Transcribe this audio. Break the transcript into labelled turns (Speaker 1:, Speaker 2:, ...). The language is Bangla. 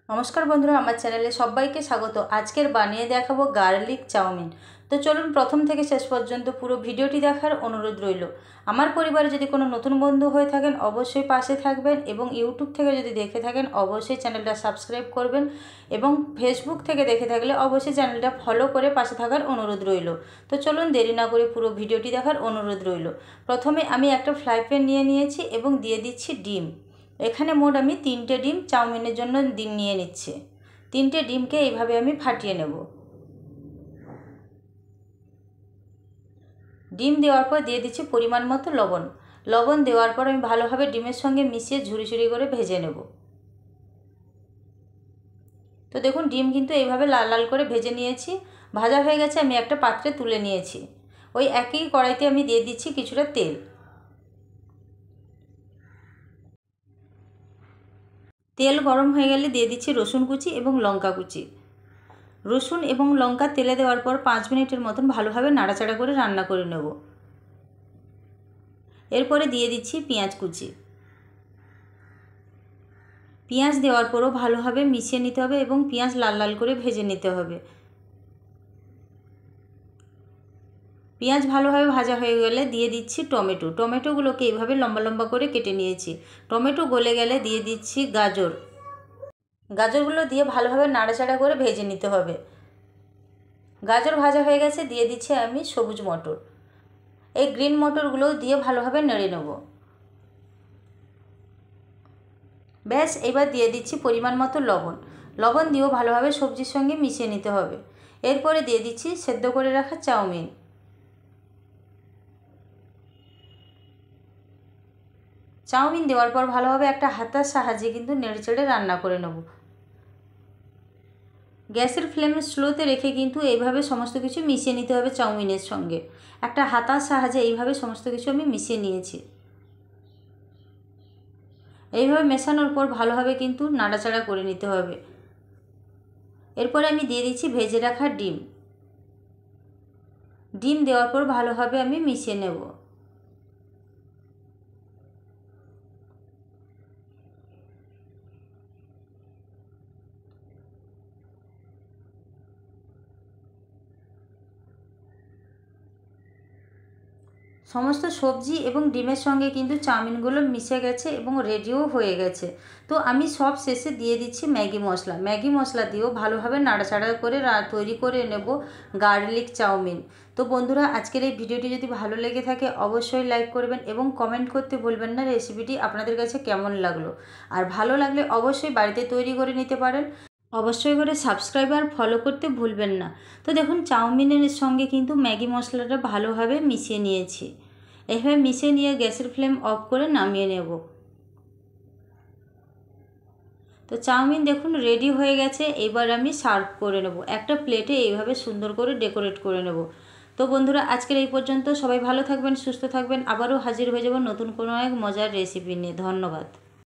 Speaker 1: নমস্কার বন্ধুরা, আমার চ্যানেলে সবাইকে স্বাগত। আজকের বানিয়ে দেখাবো গার্লিক চাউমিন। তো চলুন প্রথম থেকে শেষ পর্যন্ত পুরো ভিডিওটি দেখার অনুরোধ রইল। আমার পরিবারে যদি কোনো নতুন বন্ধু হয়ে থাকেন অবশ্যই পাশে থাকবেন, এবং ইউটিউব থেকে যদি দেখে থাকেন অবশ্যই চ্যানেলটা সাবস্ক্রাইব করবেন, এবং ফেসবুক থেকে দেখে থাকলে অবশ্যই চ্যানেলটা ফলো করে পাশে থাকার অনুরোধ রইল। তো চলুন দেরি না করে পুরো ভিডিওটি দেখার অনুরোধ রইল। প্রথমে আমি একটা ফ্রাই প্যান নিয়ে নিয়েছি এবং দিয়ে দিচ্ছি ডিম। এখানে মোট আমি 3টে ডিম চাউমিনের জন্য নিয়ে নিচ্ছি। 3টে ডিমকে এইভাবে আমি ফাটিয়ে নেব। ডিম দেওয়ার পর দিয়ে দিচ্ছি পরিমাণ মতো লবণ। লবণ দেওয়ার পর আমি ভালোভাবে ডিমের সঙ্গে মিশিয়ে ঝুরি ঝুরি করে ভেজে নেব। তো দেখুন ডিম কিন্তু এইভাবে লাল লাল করে ভেজে নিয়েছি। ভাজা হয়ে গেছে, আমি একটা পাত্রে তুলে নিয়েছি। ওই একই কড়াইতে আমি দিয়ে দিচ্ছি কিছুটা তেল। তেল গরম হয়ে গেলে দিয়ে দিচ্ছি রসুন কুচি এবং লঙ্কা কুচি। রসুন এবং লঙ্কা তেলে দেওয়ার পর 5 মিনিটের মতন ভালোভাবে নাড়াচাড়া করে রান্না করে নেব। এরপরে দিয়ে দিচ্ছি পেঁয়াজ কুচি। পেঁয়াজ দেওয়ার পরও ভালোভাবে মিশিয়ে নিতে হবে এবং পেঁয়াজ লাল লাল করে ভেজে নিতে হবে। পেঁয়াজ ভালোভাবে ভাজা হয়ে গেলে দিয়ে দিচ্ছি টমেটো। টমেটোগুলোকে এইভাবে লম্বা লম্বা করে কেটে নিয়েছি। টমেটো গলে গেলে দিয়ে দিচ্ছি গাজর। গাজরগুলো দিয়ে ভালোভাবে নাড়াচাড়া করে ভেজে নিতে হবে। গাজর ভাজা হয়ে গেছে, দিয়ে দিচ্ছি আমি সবুজ মটর। এই গ্রিন মটরগুলো দিয়ে ভালোভাবে নেড়ে নেব। ব্যাস, এবার দিয়ে দিচ্ছি পরিমাণ মতো লবণ। লবণ দিয়েও ভালোভাবে সবজির সঙ্গে মিশিয়ে নিতে হবে। এরপরে দিয়ে দিচ্ছি সেদ্ধ করে রাখা চাউমিন। চাউমিন দেওয়ার পর ভালোভাবে একটা হাতার সাহায্যে কিন্তু নেড়েচেড়ে রান্না করে নেব। গ্যাসের ফ্লেম স্লোতে রেখে কিন্তু এইভাবে সমস্ত কিছু মিশিয়ে নিতে হবে চাউমিনের সঙ্গে। একটা হাতার সাহায্যে এইভাবে সমস্ত কিছু আমি মিশিয়ে নিয়েছি। এইভাবে মেশানোর পর ভালোভাবে কিন্তু নাড়াচাড়া করে নিতে হবে। এরপরে আমি দিয়ে দিচ্ছি ভেজে রাখা ডিম। ডিম দেওয়ার পর ভালোভাবে আমি মিশিয়ে নেব। সমস্ত সবজি এবং ডিমের সঙ্গে কিন্তু চাউমিনগুলো মিশে গেছে এবং রেডিও হয়ে গেছে। তো আমি সব শেষে দিয়ে দিচ্ছি ম্যাগি মশলা। ম্যাগি মশলা দিয়েও ভালোভাবে নাড়াচাড়া করে তৈরি করে নেব গার্লিক চাউমিন। তো বন্ধুরা, আজকের এই ভিডিওটি যদি ভালো লেগে থাকে অবশ্যই লাইক করবেন এবং কমেন্ট করতে ভুলবেন না রেসিপিটি আপনাদের কাছে কেমন লাগলো। আর ভালো লাগলে অবশ্যই বাড়িতে তৈরি করে নিতে পারেন। অবশ্যই করে সাবস্ক্রাইব আর ফলো করতে ভুলবেন না। তো দেখুন চাউমিনের সঙ্গে কিন্তু ম্যাগি মশলাটা ভালোভাবে মিশিয়ে নিয়েছি। এইভাবে মিশিয়ে নিয়ে গ্যাসের ফ্লেম অফ করে নামিয়ে নেব। তো চাউমিন দেখুন রেডি হয়ে গেছে। এবার আমি সার্ভ করে নেব একটা প্লেটে। এইভাবে সুন্দর করে ডেকোরেট করে নেব। তো বন্ধুরা, আজকের এই পর্যন্ত। সবাই ভালো থাকবেন, সুস্থ থাকবেন। আবারও হাজির হয়ে যাব নতুন কোনো এক মজার রেসিপি নিয়ে। ধন্যবাদ।